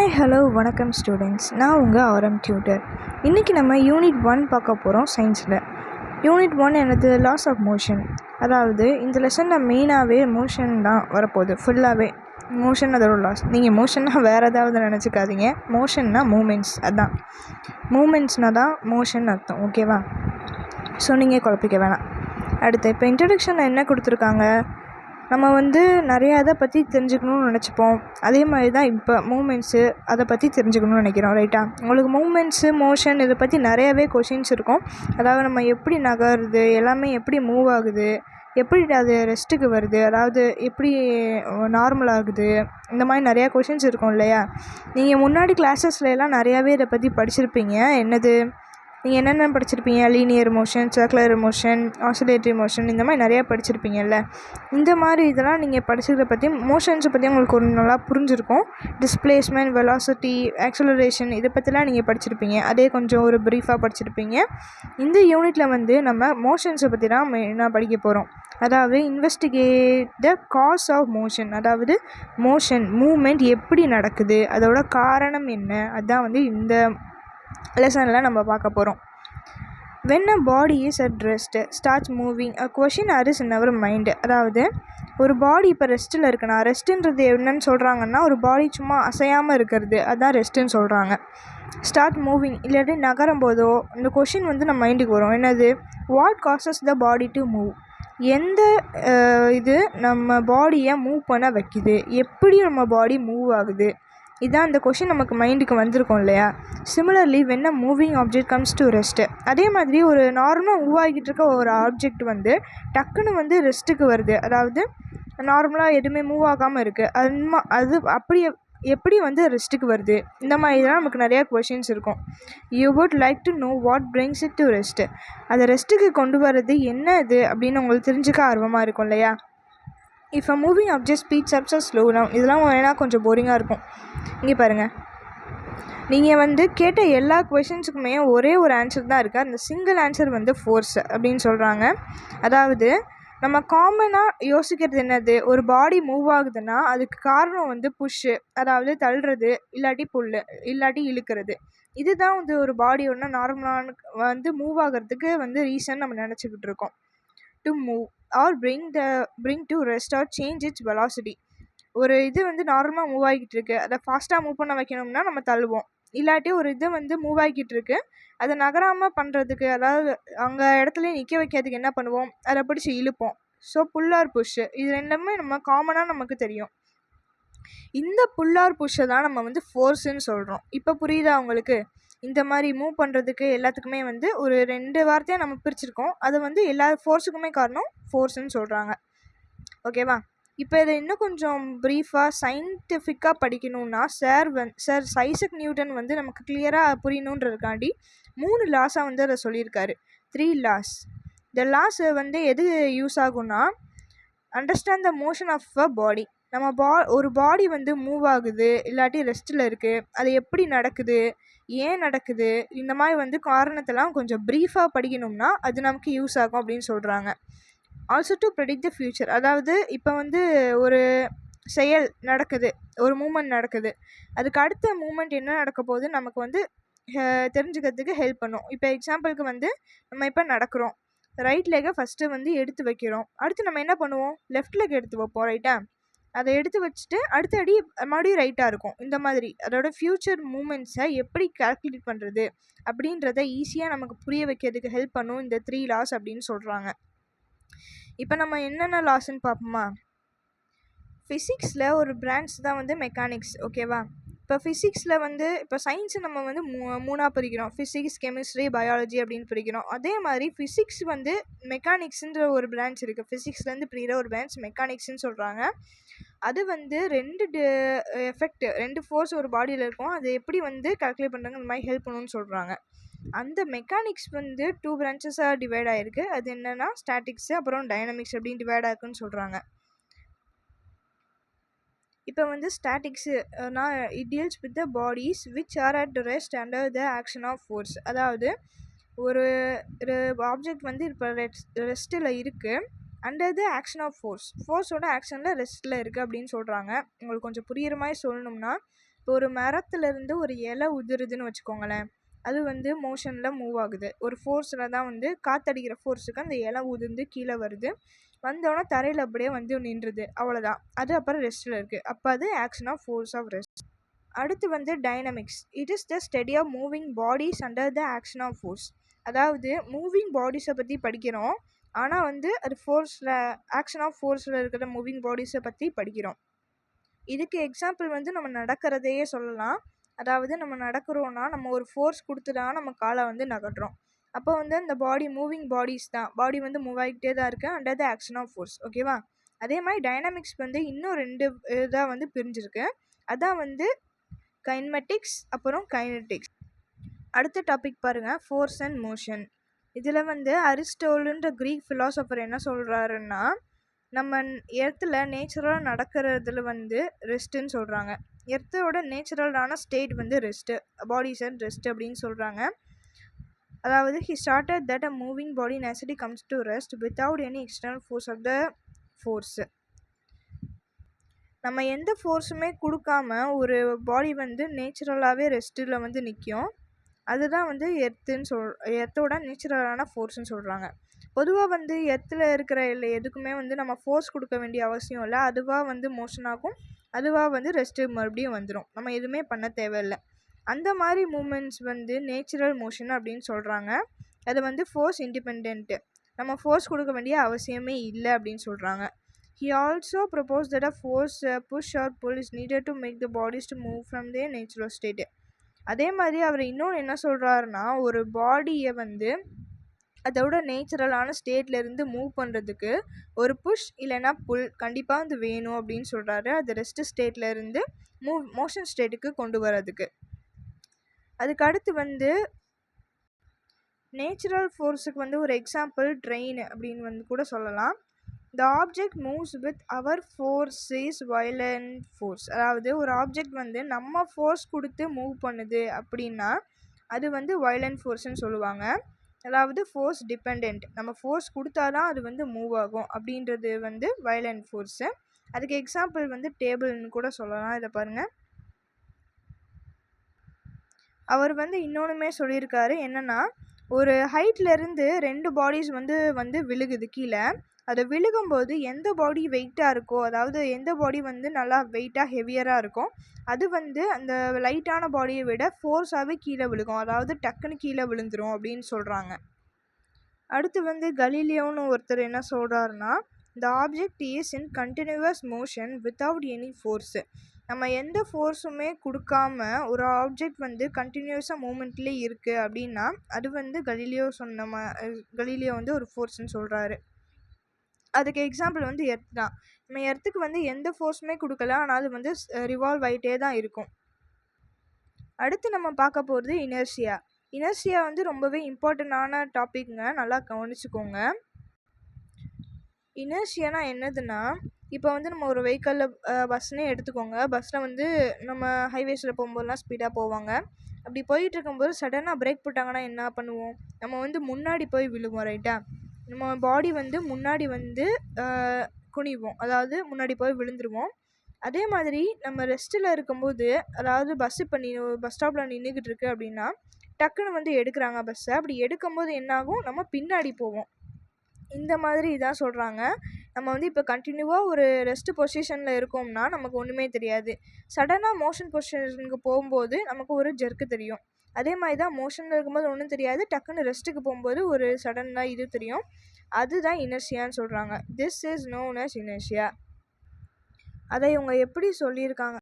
Hi hello வணக்கம் students. நான் உங்கள் ஆரம் டியூட்டர். இன்றைக்கி நம்ம யூனிட் 1 பார்க்க போகிறோம் சயின்ஸில். யூனிட் 1 எனது லாஸ் ஆஃப் மோஷன். அதாவது இந்த லெசனில் மெயினாகவே மோஷன் தான் வரப்போகுது. ஃபுல்லாகவே மோஷன் அதோட லாஸ். நீங்கள் மோஷன்னா வேறு ஏதாவது நினச்சிக்காதீங்க. மோஷன்னா மூமெண்ட்ஸ், அதுதான் மூமெண்ட்ஸ்னால் தான் மோஷன் அர்த்தம். ஓகேவா? ஸோ நீங்கள் குழப்பிக்க வேணாம். அடுத்து இப்போ இன்ட்ரடக்ஷனில் என்ன கொடுத்துருக்காங்க, நம்ம நிறையா இதை பற்றி தெரிஞ்சுக்கணும்னு நினச்சிப்போம். அதே மாதிரி தான் இப்போ மூமெண்ட்ஸு அதை பற்றி தெரிஞ்சுக்கணும்னு நினைக்கிறோம். ரைட்டா? உங்களுக்கு மூமெண்ட்ஸு, மோஷன் இதை பற்றி நிறையாவே கொஷின்ஸ் இருக்கும். அதாவது நம்ம எப்படி நகருது, எல்லாமே எப்படி மூவ் ஆகுது, எப்படி அது ரெஸ்ட்டுக்கு வருது, அதாவது எப்படி நார்மல் ஆகுது, இந்த மாதிரி நிறையா கொஷின்ஸ் இருக்கும் இல்லையா? நீங்கள் முன்னாடி கிளாஸஸ்லாம் நிறையாவே இதை பற்றி படிச்சிருப்பீங்க. நீங்கள் என்னென்ன படிச்சிருப்பீங்க? Linear motion, circular motion, oscillatory motion, இந்த மாதிரி நிறையா படிச்சிருப்பீங்கல்ல. இந்த மாதிரி இதெல்லாம் நீங்கள் படிச்சதை பற்றி, மோஷன்ஸை பற்றி உங்களுக்கு ஒரு நல்லா புரிஞ்சிருக்கும். டிஸ்பிளேஸ்மெண்ட், வெலாசிட்டி, ஆக்சலரேஷன் இதை பற்றிலாம் நீங்கள் படிச்சிருப்பீங்க. அதே கொஞ்சம் ஒரு ப்ரீஃபாக படிச்சிருப்பீங்க. இந்த யூனிட்டில் நம்ம மோஷன்ஸை பற்றி தான் மெயினாக படிக்க போகிறோம். அதாவது investigate the cause of motion. அதாவது மோஷன், மூமெண்ட் எப்படி நடக்குது, அதோட காரணம் என்ன, அதுதான் இந்த லெசனில் நம்ம பார்க்க போகிறோம். when a body is at rest starts moving a question arises in our mind. அதாவது ஒரு பாடி இப்போ ரெஸ்ட்டில் இருக்குன்னா, ரெஸ்ட்டுன்றது என்னன்னு சொல்கிறாங்கன்னா, ஒரு பாடி சும்மா அசையாமல் இருக்கிறது, அதுதான் ரெஸ்ட்டுன்னு சொல்கிறாங்க. ஸ்டார்ட் மூவிங் இல்லாட்டி நகரும் போதோ இந்த கொஷின் நம்ம மைண்டுக்கு வரும். என்னது? What causes the body to move. எந்த இது நம்ம பாடியை மூவ் பண்ண வைக்குது, எப்படி நம்ம பாடி மூவ் ஆகுது, இதான் இந்த கொஷின் நமக்கு மைண்டுக்கு வந்திருக்கும் இல்லையா? Similarly when a moving object comes to rest. அதே மாதிரி ஒரு நார்மலாக மூவ் ஆகிட்டு இருக்க ஒரு ஆப்ஜெக்ட் டக்குன்னு ரெஸ்ட்டுக்கு வருது. அதாவது நார்மலாக எதுவுமே மூவ் ஆகாமல் இருக்குது, அது அப்படியே எப்படி ரெஸ்ட்டுக்கு வருது, இந்த மாதிரி தான் நமக்கு நிறையா கொஷின்ஸ் இருக்கும். You would like to know what brings it to rest. அதை ரெஸ்ட்டுக்கு கொண்டு வர்றது என்ன இது அப்படின்னு உங்களுக்கு தெரிஞ்சுக்க ஆர்வமாக இருக்கும் இல்லையா? If a moving object speeds up or slow down. இதெல்லாம் வேணா கொஞ்சம் போரிங்காக இருக்கும். இங்கே பாருங்கள், நீங்கள் கேட்ட எல்லா கொஷின்ஸுக்குமே ஒரே ஒரு ஆன்சர் தான் இருக்குது. அந்த சிங்கிள் ஆன்சர் ஃபோர்ஸ் அப்படின்னு சொல்கிறாங்க. அதாவது நம்ம காமனாக யோசிக்கிறது என்னது? ஒரு பாடி மூவ் ஆகுதுன்னா அதுக்கு காரணம் புஷ்ஷு, அதாவது தள்ளுறது, இல்லாட்டி புல்லு, இல்லாட்டி இழுக்கிறது. இதுதான் ஒரு பாடி ஒன்று நார்மலான மூவ் ஆகிறதுக்கு ரீசன் நம்ம நினச்சிக்கிட்டு இருக்கோம். To move R bring to rest or change its velocity. ஒரு இது நார்மலாக மூவ் ஆகிட்டு இருக்குது, அதை ஃபாஸ்ட்டாக மூவ் பண்ண வைக்கணும்னா நம்ம தள்ளுவோம். இல்லாட்டி ஒரு இது மூவ் ஆகிட்டு இருக்குது, அதை நகராமல் பண்ணுறதுக்கு, அதாவது அங்கே இடத்துலையே நிற்க வைக்கிறதுக்கு என்ன பண்ணுவோம்? அதை பிடிச்சி இழுப்போம். ஸோ புல் ஆர் புஷ்ஷு, இது ரெண்டுமே நம்ம காமனாக நமக்கு தெரியும். இந்த புல் ஆர் புஷ்ஷை தான் நம்ம ஃபோர்ஸுன்னு சொல்கிறோம். இப்போ புரியுதா உங்களுக்கு? இந்த மாதிரி மூவ் பண்ணுறதுக்கு எல்லாத்துக்குமே ஒரு 2 வார்த்தையாக நம்ம பிரிச்சிருக்கோம். அதை எல்லா ஃபோர்ஸுக்குமே காரணம் ஃபோர்ஸுன்னு சொல்கிறாங்க. ஓகேவா? இப்போ இதை இன்னும் கொஞ்சம் ப்ரீஃபாக சயின்டிஃபிக்காக படிக்கணுன்னா சார் ஐசக் நியூட்டன் நமக்கு கிளியராக புரியணுன்றதுக்காண்டி 3 லாஸாக அதை சொல்லியிருக்காரு. 3 லாஸ். இந்த லாஸ் எது யூஸ் ஆகும்னா, understand the motion of a body. நம்ம ஒரு பாடி மூவ் ஆகுது, இல்லாட்டி ரெஸ்ட்டில் இருக்குது, அது எப்படி நடக்குது, ஏன் நடக்குது, இந்த மாதிரி காரணத்தெல்லாம் கொஞ்சம் ப்ரீஃபாக படிக்கணும்னா அது நமக்கு யூஸ் ஆகும் அப்படின்னு சொல்கிறாங்க. Also to predict the future. அதாவது இப்போ ஒரு செயல் நடக்குது, ஒரு மூமெண்ட் நடக்குது, அதுக்கு அடுத்த மூமெண்ட் என்ன நடக்க போகுது நமக்கு தெரிஞ்சுக்கிறதுக்கு ஹெல்ப் பண்ணும். இப்போ எக்ஸாம்பிளுக்கு நம்ம இப்போ நடக்கிறோம், ரைட் லெக்கை ஃபஸ்ட்டு எடுத்து வைக்கிறோம். அடுத்து நம்ம என்ன பண்ணுவோம்? லெஃப்ட் லெக் எடுத்து வைப்போம். ரைட்டா? அதை எடுத்து வச்சுட்டு அடுத்த அடி மறுபடியும் ரைட்டாக இருக்கும். இந்த மாதிரி அதோட ஃப்யூச்சர் மூமெண்ட்ஸை எப்படி கால்குலேட் பண்ணுறது அப்படின்றத ஈஸியாக நமக்கு புரிய வைக்கிறதுக்கு ஹெல்ப் பண்ணும் இந்த 3 லாஸ் அப்படின்னு சொல்கிறாங்க. இப்போ நம்ம என்னென்ன லாஸ்ன்னு பார்ப்போமா? ஃபிசிக்ஸில் ஒரு பிரான்ச் தான் மெக்கானிக்ஸ். ஓகேவா? இப்போ ஃபிசிக்ஸில் இப்போ சயின்ஸை நம்ம மூணாக பிரிக்கிறோம். ஃபிசிக்ஸ், கெமிஸ்ட்ரி, பயாலஜி அப்படின்னு பிரிக்கிறோம். அதே மாதிரி ஃபிசிக்ஸ் மெக்கானிக்ஸுன்ற ஒரு பிரான்ச் இருக்குது. ஃபிசிக்ஸ்லேருந்து பிரிகிற ஒரு பிரான்ச் மெக்கானிக்ஸ்ன்னு சொல்கிறாங்க. அது 2 எஃபெக்ட், 2 ஃபோர்ஸ் ஒரு பாடியில் இருக்கும், அது எப்படி கால்குலேட் பண்ணுறாங்க, இந்த மாதிரி ஹெல்ப் பண்ணணும்னு சொல்கிறாங்க. அந்த மெக்கானிக்ஸ் 2 பிரான்ச்சஸாக டிவைட் ஆகிருக்கு. அது என்னென்னா ஸ்டாட்டிக்ஸு, அப்புறம் டைனமிக்ஸ் அப்படின்னு டிவைட் ஆகிருக்குன்னு சொல்கிறாங்க. இப்போ ஸ்டாட்டிக்ஸுனா it deals with the bodies which are at rest under the action of force. அதாவது ஒரு ஆப்ஜெக்ட் இப்போ ரெஸ்ட்டில் இருக்குது, அண்டர் த ஆக்ஷன் ஆஃப் ஃபோர்ஸோட ஆக்ஷனில் ரெஸ்ட்டில் இருக்குது அப்படின்னு சொல்கிறாங்க. உங்களுக்கு கொஞ்சம் புரிகிற மாதிரி சொல்லணும்னா, இப்போ ஒரு மரத்துலேருந்து ஒரு இலை உதிருதுன்னு வச்சுக்கோங்களேன், அது வந்து மோஷனில் மூவ் ஆகுது. ஒரு ஃபோர்ஸில் தான் வந்து காற்றடிக்கிற ஃபோர்ஸுக்கு அந்த இலை உதிர்ந்து கீழே வருது. வந்தோடனே தரையில் அப்படியே வந்து நின்றுது, அவ்வளோதான். அது அப்புறம் ரெஸ்ட்டில் இருக்குது. அப்போ அது action of force of rest. அடுத்து வந்து dynamics. It is the study of moving bodies under the action of force. அதாவது மூவிங் பாடிஸை பற்றி படிக்கிறோம், ஆனால் வந்து அது ஃபோர்ஸில் ஆக்ஷன் ஆஃப் ஃபோர்ஸில் இருக்கிற மூவிங் பாடிஸை பற்றி படிக்கிறோம். இதுக்கு எக்ஸாம்பிள் வந்து நம்ம நடக்கிறதையே சொல்லலாம். அதாவது நம்ம நடக்கிறோன்னா நம்ம ஒரு ஃபோர்ஸ் கொடுத்து தான் நம்ம காலை வந்து நகட்டுறோம். அப்போ வந்து அந்த பாடி மூவிங் பாடிஸ் தான், பாடி வந்து மூவ் ஆகிக்கிட்டே தான் இருக்குது under the action of force. ஓகேவா? அதே மாதிரி டைனாமிக்ஸ் வந்து இன்னும் 2 இதாக வந்து பிரிஞ்சிருக்கு. அதான் வந்து கைனமெட்டிக்ஸ் அப்புறம் கைனெட்டிக்ஸ். அடுத்த டாபிக் பாருங்கள், ஃபோர்ஸ் அண்ட் மோஷன். இதில் வந்து அரிஸ்டோட்டல்ன்ற க்ரீக் ஃபிலாசபர் என்ன சொல்கிறாருன்னா, நம்ம எர்த்தில் நேச்சுரலாக நடக்கிறதுல வந்து ரெஸ்ட்டுன்னு சொல்கிறாங்க. எர்த்தோட நேச்சுரலான ஸ்டேட் வந்து ரெஸ்ட்டு, பாடிஸ் அண்ட் ரெஸ்ட் அப்படின்னு சொல்கிறாங்க. அதாவது he started that a moving body naturally comes to rest without any external force of the force. நம்ம எந்த ஃபோர்ஸுமே கொடுக்காம ஒரு பாடி வந்து நேச்சுரலாகவே ரெஸ்ட்டில் வந்து நிற்கும். அதுதான் வந்து எர்த்தோட நேச்சுரலான ஃபோர்ஸ்ன்னு சொல்கிறாங்க. பொதுவாக வந்து எர்த்தில் இருக்கிற எதுக்குமே வந்து நம்ம ஃபோர்ஸ் கொடுக்க வேண்டிய அவசியம் இல்லை. அதுவாக வந்து மோஷன் ஆகும், அதுவாக வந்து ரெஸ்ட்டு மறுபடியும் வந்துடும். நம்ம எதுவுமே பண்ண தேவையில்லை. அந்த மாதிரி மூமெண்ட்ஸ் வந்து நேச்சுரல் மோஷன் அப்படின்னு சொல்கிறாங்க. அது வந்து ஃபோர்ஸ் இண்டிபெண்ட்டு, நம்ம ஃபோர்ஸ் கொடுக்க வேண்டிய அவசியமே இல்லை அப்படின்னு சொல்கிறாங்க. He also proposed that a force push or pull is needed to make the bodies to move from their natural state. அதே மாதிரி அவர் இன்னொன்று என்ன சொல்கிறாருன்னா, ஒரு பாடியை வந்து அதோட நேச்சுரலான ஸ்டேட்லேருந்து மூவ் பண்ணுறதுக்கு ஒரு புஷ் இல்லைன்னா புல் கண்டிப்பாக வந்து வேணும் அப்படின்னு சொல்கிறாரு. அது ரெஸ்ட் ஸ்டேட்லேருந்து மோஷன் ஸ்டேட்டுக்கு கொண்டு வரதுக்கு. அதுக்கு அடுத்து வந்து நேச்சுரல் ஃபோர்ஸுக்கு வந்து ஒரு எக்ஸாம்பிள் ட்ரெயின் அப்படின்னு வந்து கூட சொல்லலாம். The object moves with our force is violent force. அதாவது ஒரு ஆப்ஜெக்ட் வந்து நம்ம ஃபோர்ஸ் கொடுத்து மூவ் பண்ணுது அப்படின்னா அது வந்து வயலண்ட் ஃபோர்ஸ்ன்னு சொல்லுவாங்க. அதாவது ஃபோர்ஸ் டிபெண்ட், நம்ம ஃபோர்ஸ் கொடுத்தா தான் அது வந்து மூவ் ஆகும் அப்படின்றது வந்து வயலண்ட் ஃபோர்ஸு. அதுக்கு எக்ஸாம்பிள் வந்து டேபிள்னு கூட சொல்லலாம். இதை பாருங்கள், அவர் வந்து இன்னொன்றுமே சொல்லியிருக்காரு. என்னென்னா, ஒரு ஹைட்லேருந்து 2 பாடிஸ் வந்து விழுகுது கீழே. அது விழுகும்போது எந்த பாடி வெயிட்டாக இருக்கோ, அதாவது எந்த பாடி வந்து நல்லா வெயிட்டாக ஹெவியராக இருக்கும், அது வந்து அந்த லைட்டான பாடியை விட ஃபோர்ஸாகவே கீழே விழுகும். அதாவது டக்குன்னு கீழே விழுந்துடும் அப்படின்னு சொல்கிறாங்க. அடுத்து வந்து கலீலியோன்னு ஒருத்தர் என்ன சொல்கிறாருன்னா, the object is in continuous motion without any force. நம்ம எந்த ஃபோர்ஸுமே கொடுக்காம ஒரு ஆப்ஜெக்ட் வந்து கண்டினியூஸாக மூமெண்ட்லேயே இருக்குது அப்படின்னா அது வந்து கலீலியோ வந்து ஒரு ஃபோர்ஸ்ன்னு சொல்கிறாரு. அதுக்கு எக்ஸாம்பிள் வந்து எர்த் தான். நம்ம எர்த்துக்கு வந்து எந்த ஃபோர்ஸுமே கொடுக்கல, ஆனால் அது வந்து ரிவால்வ் ஆகிட்டே தான் இருக்கும். அடுத்து நம்ம பார்க்க போகிறது இனர்ஷியா. இனர்ஷியா வந்து ரொம்பவே இம்பார்ட்டண்டான டாபிக்ங்க, நல்லா கவனிச்சுக்கோங்க. இனர்ஷியானா என்னதுன்னா, இப்போ வந்து நம்ம ஒரு வெஹிக்கிளில் பஸ்னே எடுத்துக்கோங்க. பஸ்ஸில் வந்து நம்ம ஹைவேஸில் போகும்போதெல்லாம் ஸ்பீடாக போவாங்க. அப்படி போயிட்டு இருக்கும்போது சடனாக பிரேக் போட்டாங்கன்னா என்ன பண்ணுவோம், நம்ம வந்து முன்னாடி போய் விழுவோம். ரைட்டா? நம்ம பாடி வந்து முன்னாடி வந்து குனிவோம், அதாவது முன்னாடி போய் விழுந்துருவோம். அதே மாதிரி நம்ம ரெஸ்ட்டில் இருக்கும்போது, அதாவது பஸ் ஸ்டாப்பில் நின்றுக்கிட்டு இருக்கு அப்படின்னா டக்குன்னு வந்து எடுக்கிறாங்க பஸ்ஸை. அப்படி எடுக்கும்போது என்னாகும், நம்ம பின்னாடி போவோம். இந்த மாதிரி இதான் சொல்கிறாங்க. நம்ம வந்து இப்போ கண்டினியூவாக ஒரு ரெஸ்ட் பொசிஷனில் இருக்கோம்னா நமக்கு ஒன்றுமே தெரியாது. சடனாக மோஷன் பொசிஷனுக்கு போகும்போது நமக்கு ஒரு ஜெர்க்கு தெரியும். அதே மாதிரி தான் மோஷனில் இருக்கும்போது ஒன்றும் தெரியாது, டக்குன்னு ரெஸ்ட்டுக்கு போகும்போது ஒரு சடனாக இது தெரியும். அதுதான் இனர்ஷியான்னு சொல்கிறாங்க. This is known as inertia. அதை இவங்க எப்படி சொல்லியிருக்காங்க